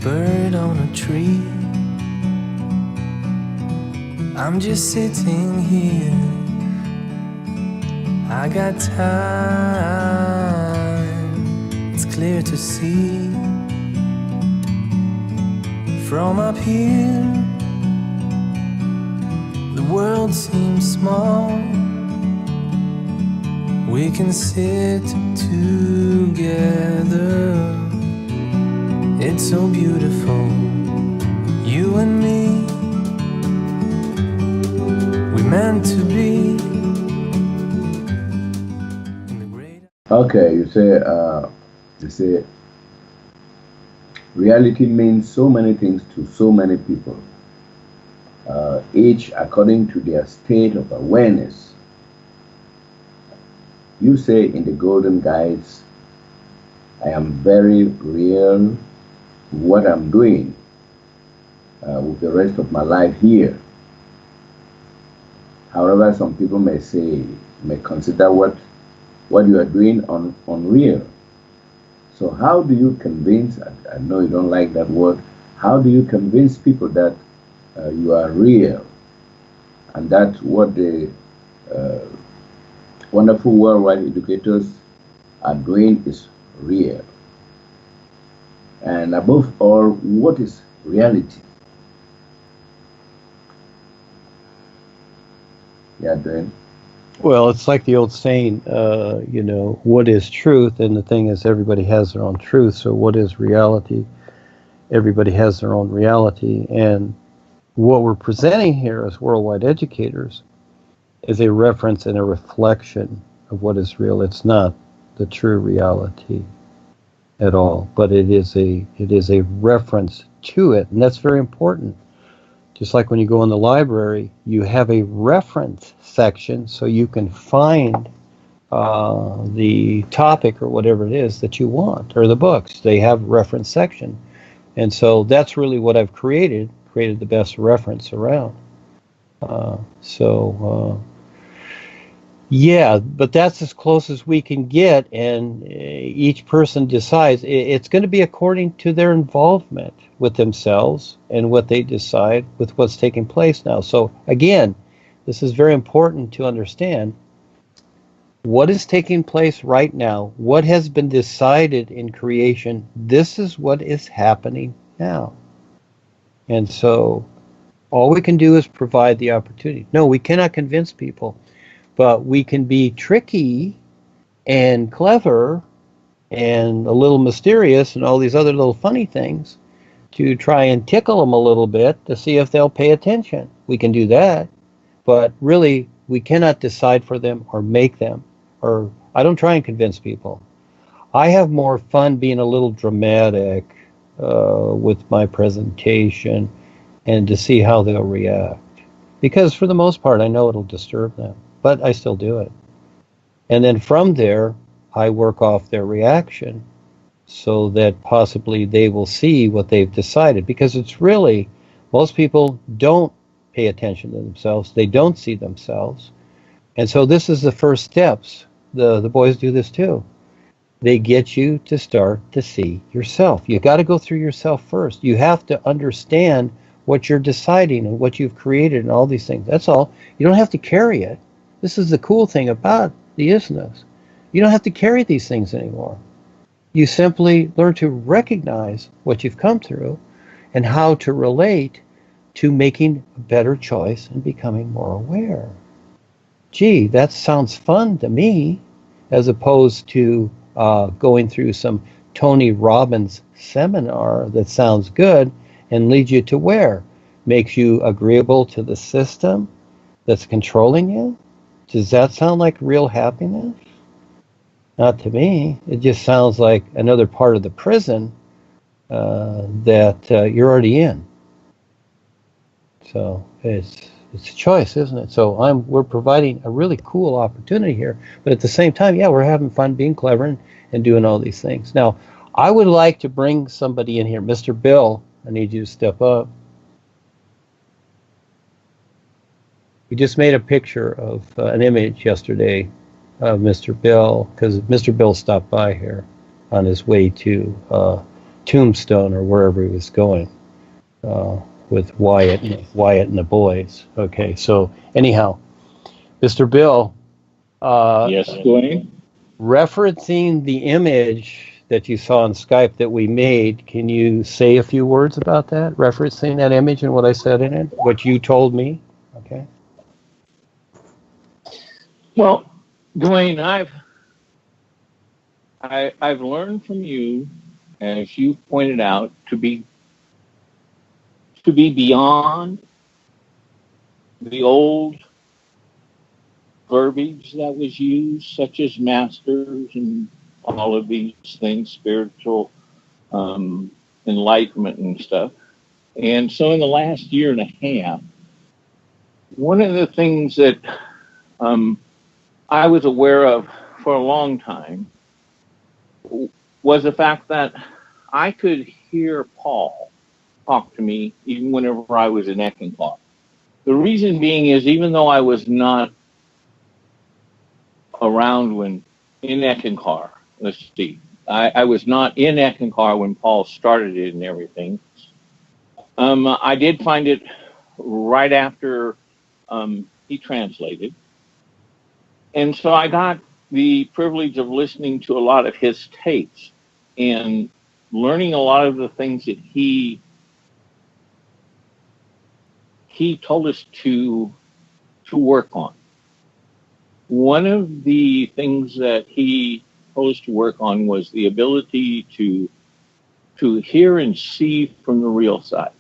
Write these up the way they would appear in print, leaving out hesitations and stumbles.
bird on a tree. I'm just sitting here. I got time, it's clear to see. From up here, the world seems small. We can sit together. It's so beautiful, you and me. We meant to be. Okay, you say reality means so many things to so many people, each according to their state of awareness. You say in the Golden Guides, I am very real, what I'm doing with the rest of my life here. However, some people may consider what you are doing unreal. So how do you convince, I know you don't like that word, how do you convince people that you are real and that what the wonderful worldwide educators are doing is real? And above all, what is reality? Yeah, Duane. Well, it's like the old saying, what is truth? And the thing is, everybody has their own truth. So what is reality? Everybody has their own reality. And what we're presenting here as worldwide educators is a reference and a reflection of what is real. It's not the true reality at all, but it is a reference to it. And that's very important. Just like when you go in the library, you have a reference section so you can find the topic or whatever it is that you want, or the books. They have reference section. And so that's really what I've created the best reference around. Yeah, but that's as close as we can get, and each person decides. It's going to be according to their involvement with themselves and what they decide with what's taking place now. So again, this is very important to understand what is taking place right now, what has been decided in creation. This is what is happening now. And so all we can do is provide the opportunity. No, we cannot convince people. But we can be tricky and clever and a little mysterious and all these other little funny things to try and tickle them a little bit to see if they'll pay attention. We can do that, but really we cannot decide for them or make them. Or I don't try and convince people. I have more fun being a little dramatic with my presentation and to see how they'll react. Because for the most part, I know it'll disturb them. But I still do it. And then from there, I work off their reaction so that possibly they will see what they've decided. Because it's really, most people don't pay attention to themselves. They don't see themselves. And so this is the first steps. The boys do this too. They get you to start to see yourself. You got to go through yourself first. You have to understand what you're deciding and what you've created and all these things. That's all. You don't have to carry it. This is the cool thing about the isness. You don't have to carry these things anymore. You simply learn to recognize what you've come through and how to relate to making a better choice and becoming more aware. Gee, that sounds fun to me, as opposed to going through some Tony Robbins seminar that sounds good and leads you to where? Makes you agreeable to the system that's controlling you? Does that sound like real happiness? Not to me. It just sounds like another part of the prison that you're already in. So it's a choice, isn't it? So we're providing a really cool opportunity here, but at the same time, yeah, we're having fun being clever and doing all these things. Now, I would like to bring somebody in here. Mr. Bill, I need you to step up. We just made a picture of an image yesterday of Mr. Bill, because Mr. Bill stopped by here on his way to Tombstone or wherever he was going with Wyatt and the boys. Okay, so anyhow, Mr. Bill, Yes, Duane. referencing the image that you saw on Skype that we made, can you say a few words about that? Referencing that image and what I said in it, what you told me. Okay. Well, Duane, I've learned from you, as you pointed out, to be beyond the old verbiage that was used, such as masters and all of these things, spiritual enlightenment and stuff. And so, in the last year and a half, one of the things that I was aware of for a long time was the fact that I could hear Paul talk to me even whenever I was in Eckankar. The reason being is, even though I was not around when in Eckankar, let's see, I was not in Eckankar when Paul started it and everything. I did find it right after he translated. And so I got the privilege of listening to a lot of his tapes and learning a lot of the things that he told us to work on. One of the things that he told us to work on was the ability to hear and see from the real side.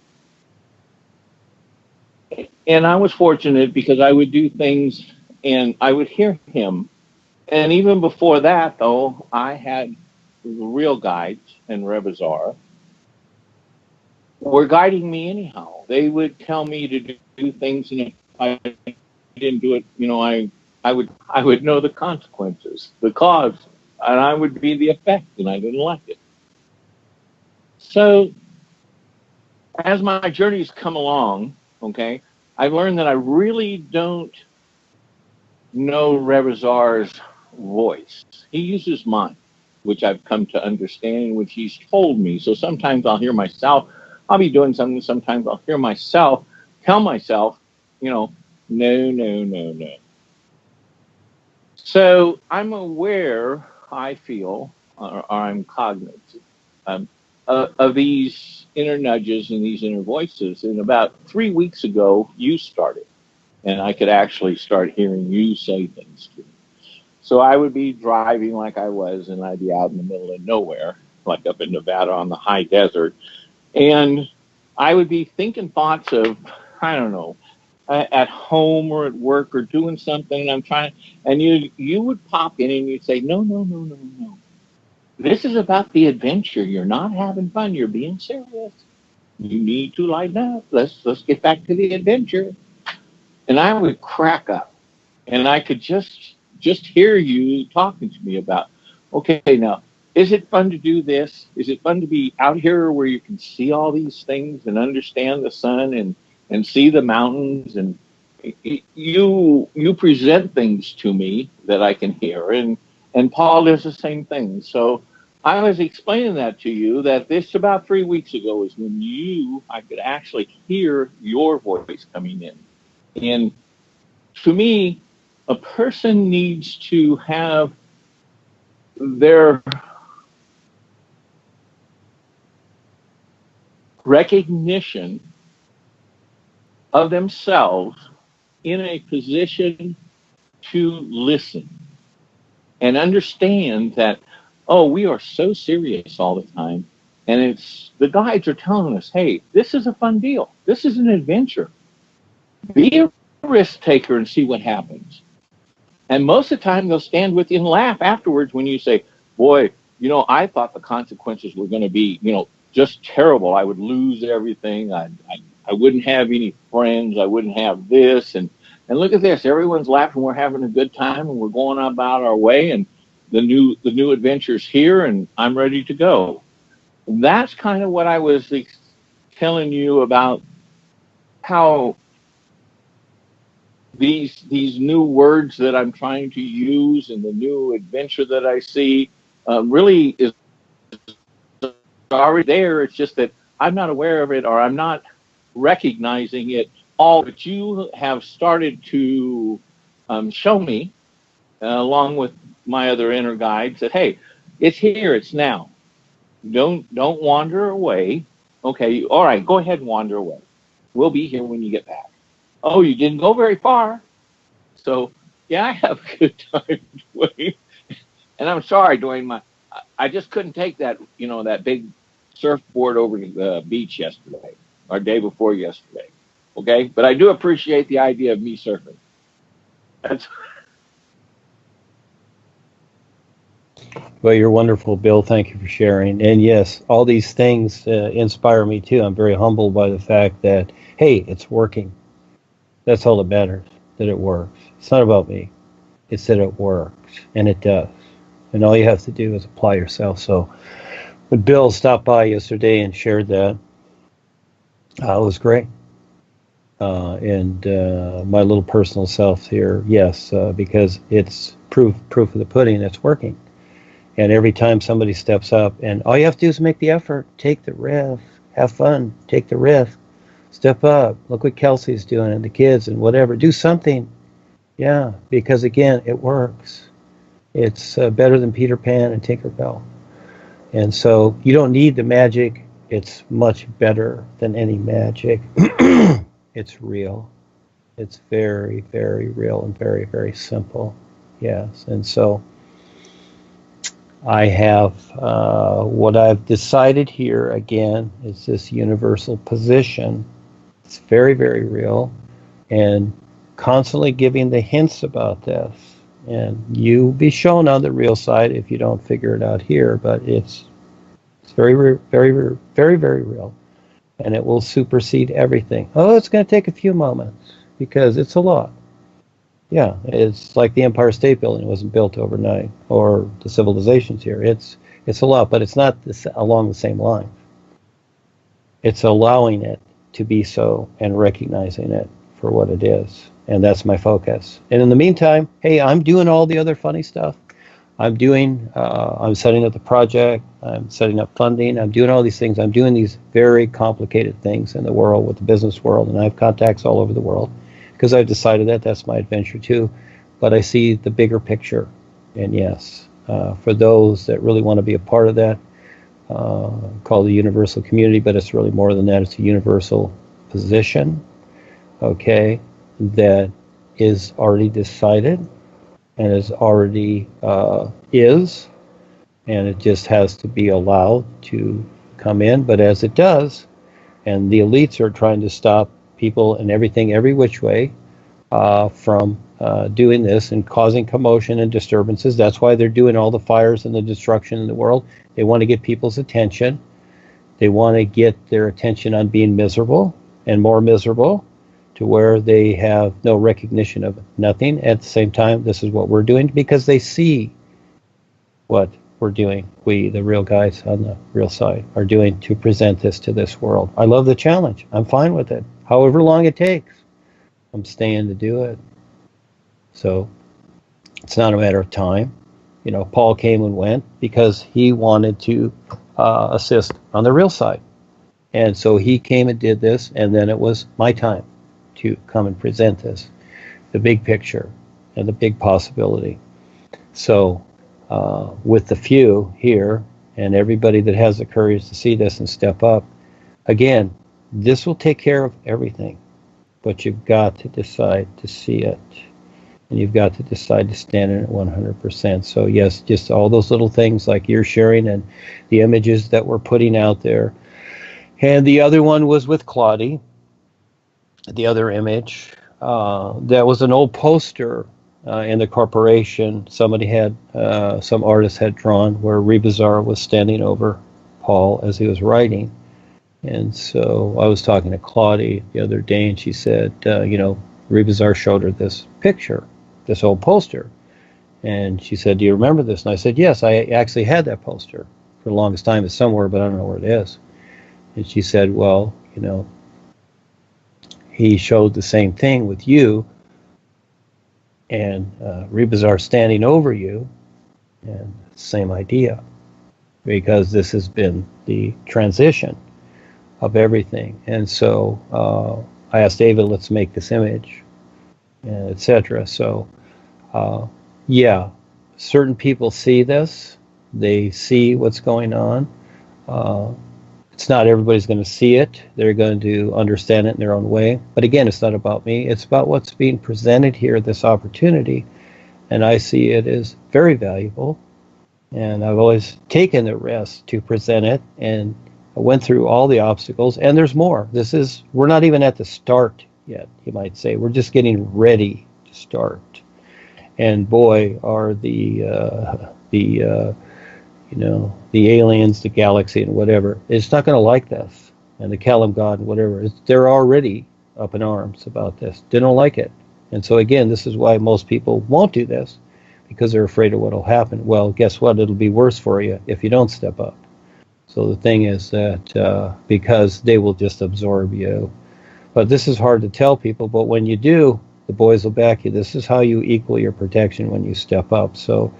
And I was fortunate because I would do things and I would hear him. And even before that, though, I had the real guides and Rebazar were guiding me anyhow. They would tell me to do things, and if I didn't do it, I would know the consequences, the cause, and I would be the effect, and I didn't like it. So as my journey's come along, okay, I've learned that I really don't know Rebazar's voice. He uses mine, which I've come to understand, which he's told me. So sometimes I'll hear myself, I'll be doing something, sometimes I'll hear myself, tell myself, no, no, no, no. So I'm aware, I feel, or I'm cognizant of these inner nudges and these inner voices. And about 3 weeks ago, you started, and I could actually start hearing you say things to me. So I would be driving like I was, and I'd be out in the middle of nowhere, like up in Nevada on the high desert. And I would be thinking thoughts of, I don't know, at home or at work or doing something, and I'm trying, and you would pop in and you'd say, no, no, no, no, no. This is about the adventure. You're not having fun. You're being serious. You need to lighten up. Let's get back to the adventure. And I would crack up, and I could just hear you talking to me about, okay, now, is it fun to do this? Is it fun to be out here where you can see all these things and understand the sun and see the mountains? And you present things to me that I can hear, and Paul does the same thing. So I was explaining that to you, that this about 3 weeks ago is when I could actually hear your voice coming in. And to me, a person needs to have their recognition of themselves in a position to listen and understand that, oh, we are so serious all the time. And it's the guides are telling us, hey, this is a fun deal. This is an adventure. Be a risk taker and see what happens. And most of the time, they'll stand with you and laugh afterwards when you say, boy, I thought the consequences were going to be, just terrible. I would lose everything. I wouldn't have any friends. I wouldn't have this. And look at this. Everyone's laughing. We're having a good time, and we're going about our way. And the new adventure's here, and I'm ready to go. That's kind of what I was telling you about, how these new words that I'm trying to use and the new adventure that I see really is already there. It's just that I'm not aware of it, or I'm not recognizing it all. But you have started to show me, along with my other inner guides, that hey, it's here, it's now. Don't wander away. Okay, all right, go ahead and wander away. We'll be here when you get back. Oh, you didn't go very far. So yeah, I have a good time, Duane. And I'm sorry, Duane. I just couldn't take that, that big surfboard over to the beach yesterday, or day before yesterday. Okay, but I do appreciate the idea of me surfing. That's Well, you're wonderful, Bill. Thank you for sharing. And yes, all these things inspire me too. I'm very humbled by the fact that, hey, it's working. That's all that matters, that it works. It's not about me. It's that it works, and it does. And all you have to do is apply yourself. So when Bill stopped by yesterday and shared that, it was great. And my little personal self here, yes, because it's proof of the pudding, it's working. And every time somebody steps up, and all you have to do is make the effort, take the risk, have fun, take the risk, step up. Look what Kelsey's doing, and the kids, and whatever. Do something, yeah, because again, it works. It's better than Peter Pan and Tinkerbell. And so you don't need the magic. It's much better than any magic. It's real. It's very, very real and very, very simple. Yes. And so I have what I've decided here again is this universal position. It's very, very real, and constantly giving the hints about this. And you'll be shown on the real side if you don't figure it out here, but it's very, very, very, very, very real, and it will supersede everything. Oh, it's going to take a few moments because it's a lot. Yeah, it's like the Empire State Building wasn't built overnight, or the civilizations here. It's a lot, but it's not along the same line. It's allowing it to be so and recognizing it for what it is, and that's my focus. And in the meantime, hey, I'm doing all the other funny stuff. I'm setting up the project. I'm setting up funding. I'm doing all these things. I'm doing these very complicated things in the world with the business world, and I have contacts all over the world, because I've decided that that's my adventure too. But I see the bigger picture. And yes, for those that really want to be a part of that, called the universal community, but it's really more than that. It's a universal position, okay, that is already decided and is already is, and it just has to be allowed to come in. But as it does, and the elites are trying to stop people and everything every which way from doing this and causing commotion and disturbances. That's why they're doing all the fires and the destruction in the world. They want to get people's attention. They want to get their attention on being miserable and more miserable, to where they have no recognition of nothing. At the same time, this is what we're doing because they see what we're doing. We, the real guys on the real side, are doing to present this to this world. I love the challenge. I'm fine with it. However long it takes, I'm staying to do it. So it's not a matter of time. You know, Paul came and went because he wanted to assist on the real side. And so he came and did this, and then it was my time to come and present this, the big picture and the big possibility. So with the few here and everybody that has the courage to see this and step up, again, this will take care of everything. But you've got to decide to see it. And you've got to decide to stand in it 100%. So yes, just all those little things like you're sharing and the images that we're putting out there. And the other one was with Claudie, the other image. That was an old poster in the corporation. Somebody had, some artist had drawn where Rebazar was standing over Paul as he was writing. And so I was talking to Claudie the other day, and she said, Rebazar showed her this picture, this old poster. And she said, do you remember this? And I said, yes, I actually had that poster for the longest time. It's somewhere, but I don't know where it is. And she said, well, he showed the same thing with you and Rebazar standing over you, and same idea. because this has been the transition of everything. And so I asked David, let's make this image, etc. So yeah, certain people see this, they see what's going on. Uh, it's not everybody's going to see it. They're going to understand it in their own way. But again, it's not about me. It's about what's being presented here, this opportunity. And I see it as very valuable. And I've always taken the risk to present it. And I went through all the obstacles. And there's more. We're not even at the start yet, you might say. We're just getting ready to start. And boy, are the aliens, the galaxy, and whatever, it's not going to like this. And the Kalam God and whatever, they're already up in arms about this. They don't like it. And so again, this is why most people won't do this, because they're afraid of what will happen. Well, guess what? It'll be worse for you if you don't step up. So the thing is that because they will just absorb you. But this is hard to tell people, but when you do, the boys will back you. This is how you equal your protection when you step up. So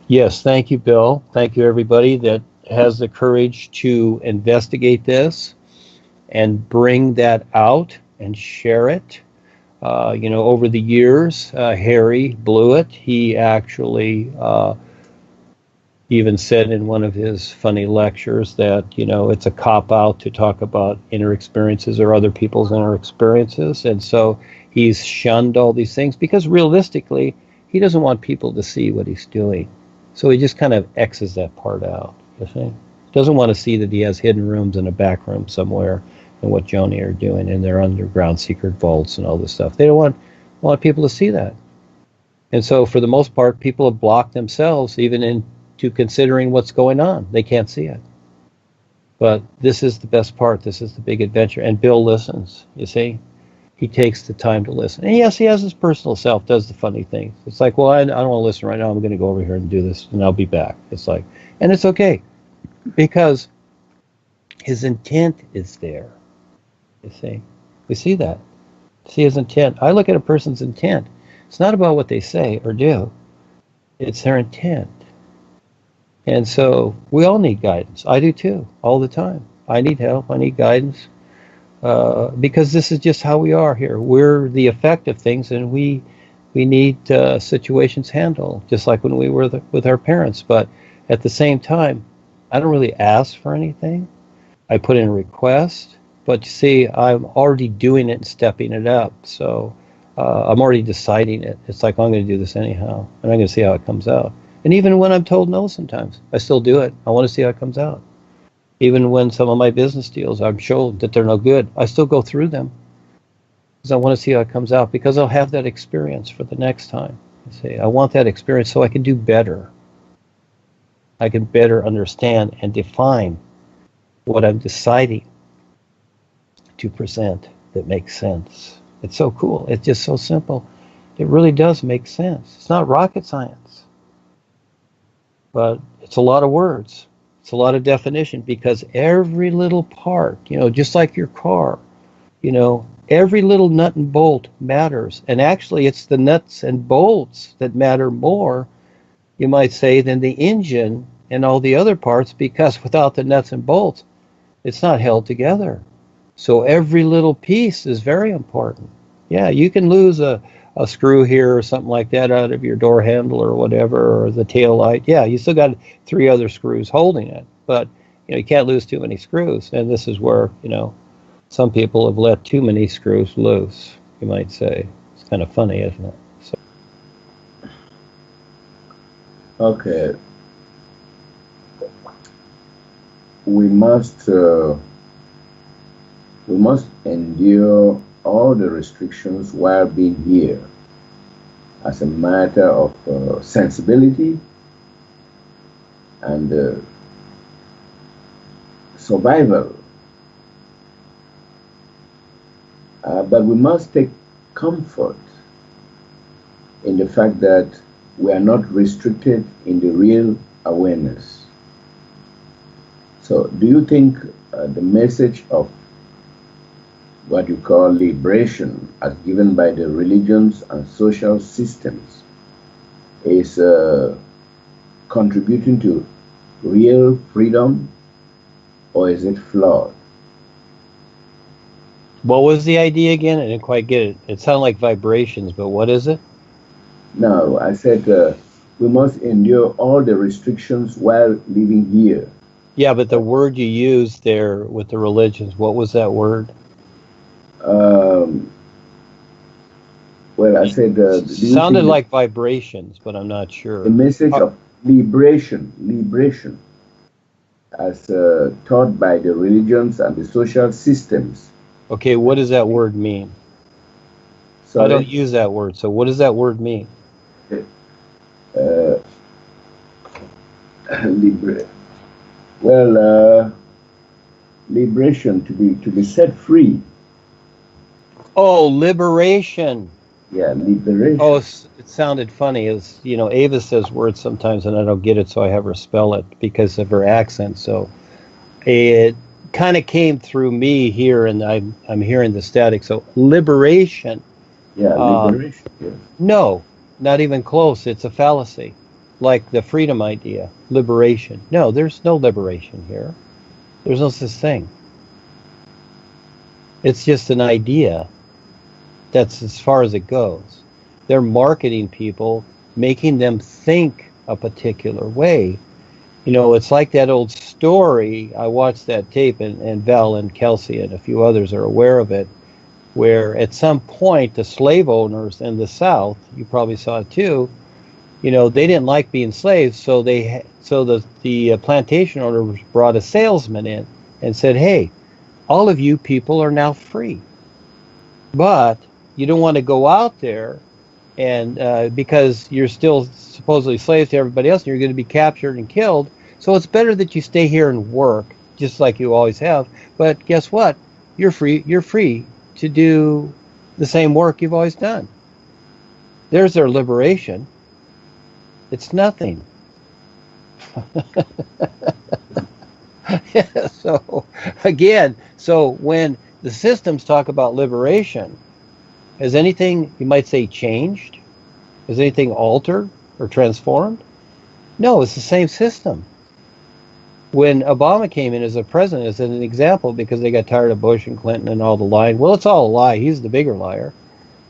yes, thank you, Bill. Thank you, everybody that has the courage to investigate this and bring that out and share it. Over the years, Harry Blewett, he actually even said in one of his funny lectures that, it's a cop-out to talk about inner experiences or other people's inner experiences. And so he's shunned all these things because realistically, he doesn't want people to see what he's doing. So he just kind of X's that part out, you see? Doesn't want to see that he has hidden rooms in a back room somewhere and what Joni are doing in their underground secret vaults and all this stuff. They don't want people to see that. And so for the most part, people have blocked themselves even into considering what's going on. They can't see it. But this is the best part. This is the big adventure. And Bill listens, you see? He takes the time to listen. And yes, he has his personal self, does the funny things. It's like, well, I don't want to listen right now. I'm going to go over here and do this, and I'll be back. It's like, and it's okay, because his intent is there, you see. We see that. See his intent. I look at a person's intent. It's not about what they say or do. It's their intent. And so we all need guidance. I do too, all the time. I need help. I need guidance. Because this is just how we are here. We're the effect of things, and we need situations handled, just like when we were with our parents. But at the same time, I don't really ask for anything. I put in a request, but you see, I'm already doing it and stepping it up. So I'm already deciding it. It's like, I'm going to do this anyhow, and I'm going to see how it comes out. And even when I'm told no sometimes, I still do it. I want to see how it comes out. Even when some of my business deals, I'm shown that they're no good, I still go through them because I want to see how it comes out, because I'll have that experience for the next time. You see, I want that experience so I can do better. I can better understand and define what I'm deciding to present that makes sense. It's so cool. It's just so simple. It really does make sense. It's not rocket science, but it's a lot of words. It's a lot of definition, because every little part, just like your car, every little nut and bolt matters. And actually, it's the nuts and bolts that matter more, you might say, than the engine and all the other parts, because without the nuts and bolts, it's not held together. So every little piece is very important. Yeah, you can lose a screw here or something like that out of your door handle or whatever, or the tail light. Yeah, you still got 3 other screws holding it, but you can't lose too many screws. And this is where some people have let too many screws loose, you might say. It's kind of funny, isn't it? So. Okay. We must endure all the restrictions while being here, as a matter of sensibility and survival. But we must take comfort in the fact that we are not restricted in the real awareness. So do you think the message of what you call liberation, as given by the religions and social systems, is contributing to real freedom, or is it flawed? What was the idea again? I didn't quite get it. It sounded like vibrations, but what is it? No, I said we must endure all the restrictions while living here. Yeah, but the word you used there with the religions, what was that word? Um, well, I said, do you Sounded think like vibrations, but I'm not the sure. message Uh, of liberation, as taught by the religions and the social systems? okay, what does that word mean? I don't Sorry, use that word, so what does that word mean? uh, liber- well, liberation, to be set free. Oh, liberation. Yeah, Oh, liberation. it sounded funny. As you know, Ava says words sometimes, and I don't get it, so I have her spell it because of her accent. So it kind of came through me here, and I'm hearing the static. So liberation. Yeah, Uh, liberation. Yes. no, not even close. It's a fallacy, like the freedom idea. Liberation. No, there's no liberation here. There's no such thing. It's just an idea. That's as far as it goes. They're marketing people, making them think a particular way. You know, it's like that old story. I watched that tape, and Val and Kelsey and a few others are aware of it, where at some point the slave owners in the South, you probably saw it too, you know, they didn't like being slaves, so the plantation owners brought a salesman in and said, "Hey, all of you people are now free, but you don't want to go out there and because you're still supposedly slaves to everybody else, and you're going to be captured and killed. So it's better that you stay here and work just like you always have. But guess what? You're free. You're free to do the same work you've always done." There's their liberation. It's nothing. So again, so when the systems talk about liberation, has anything you might say changed? Has anything altered or transformed? No, it's the same system. When Obama came in as a president, as an example, because they got tired of Bush and Clinton and all the lying. Well, it's all a lie. He's the bigger liar.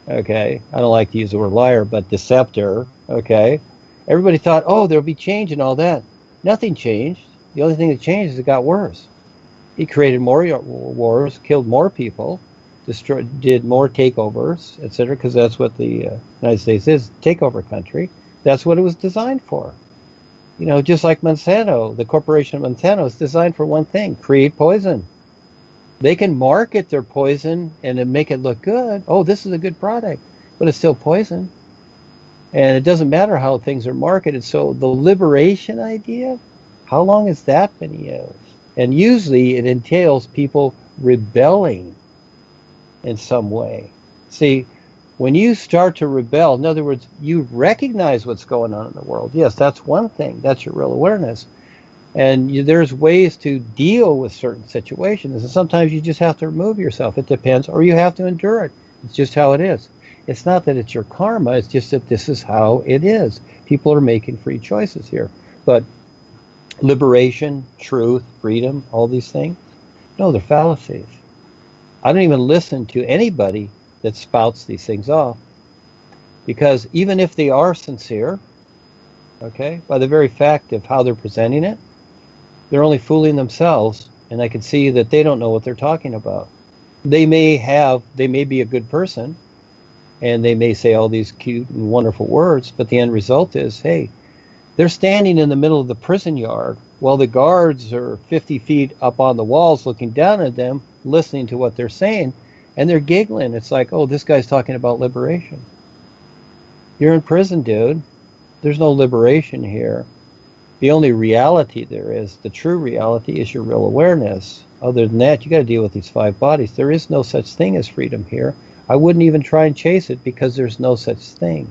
Okay. I don't like to use the word liar, but deceptor. Okay. Everybody thought, oh, there'll be change and all that. Nothing changed. The only thing that changed is it got worse. He created more wars, killed more people, destroyed, did more takeovers, etc. Because that's what the United States is, takeover country. That's what it was designed for. You know, just like Monsanto, the corporation of Monsanto is designed for one thing: create poison. They can market their poison and then make it look good. Oh, this is a good product, but it's still poison. And it doesn't matter how things are marketed. So the liberation idea, how long has that been used? And usually it entails people rebelling in some way. See, when you start to rebel, in other words, you recognize what's going on in the world. Yes, that's one thing. That's your real awareness. And there's ways to deal with certain situations. And sometimes you just have to remove yourself. It depends. Or you have to endure it. It's just how it is. It's not that it's your karma. It's just that this is how it is. People are making free choices here. But liberation, truth, freedom, all these things, no, they're fallacies. I don't even listen to anybody that spouts these things off, because even if they are sincere, okay, by the very fact of how they're presenting it, they're only fooling themselves, and I can see that they don't know what they're talking about. They may be a good person, and they may say all these cute and wonderful words, but the end result is, hey, they're standing in the middle of the prison yard while the guards are 50 feet up on the walls looking down at them, listening to what they're saying, and they're giggling. It's like, oh, this guy's talking about liberation. You're in prison, dude. There's no liberation here. The only reality there is, the true reality, is your real awareness. Other than that, you got to deal with these five bodies. There is no such thing as freedom here. I wouldn't even try and chase it, because there's no such thing.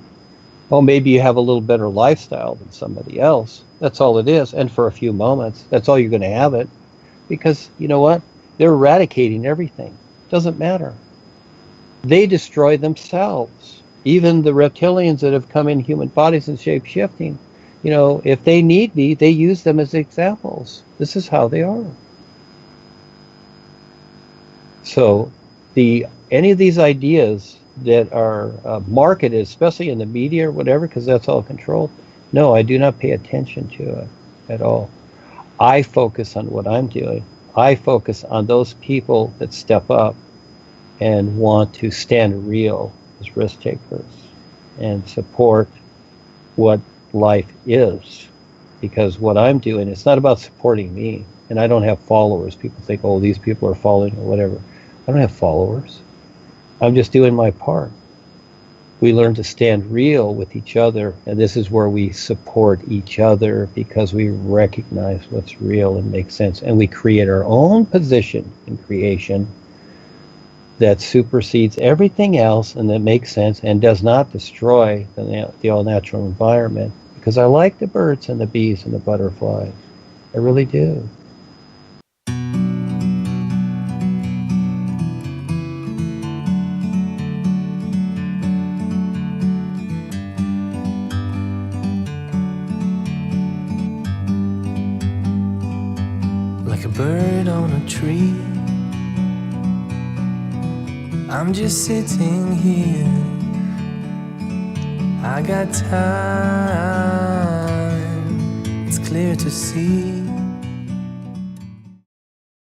Oh, maybe you have a little better lifestyle than somebody else. That's all it is. And for a few moments, that's all you're going to have it. Because, you know what? They're eradicating everything. Doesn't matter. They destroy themselves. Even the reptilians that have come in human bodies and shape shifting, if they need me, they use them as examples. This is how they are. So any of these ideas that are marketed, especially in the media or whatever, because that's all controlled, no, I do not pay attention to it at all. I focus on what I'm doing. I focus on those people that step up and want to stand real as risk takers and support what life is. Because what I'm doing, it's not about supporting me. And I don't have followers. People think, oh, these people are following or whatever. I don't have followers. I'm just doing my part. We learn to stand real with each other, and this is where we support each other because we recognize what's real and makes sense, and we create our own position in creation that supersedes everything else and that makes sense and does not destroy the all-natural environment, because I like the birds and the bees and the butterflies. I really do. Like a bird on a tree, I'm just sitting here. I got time, it's clear to see.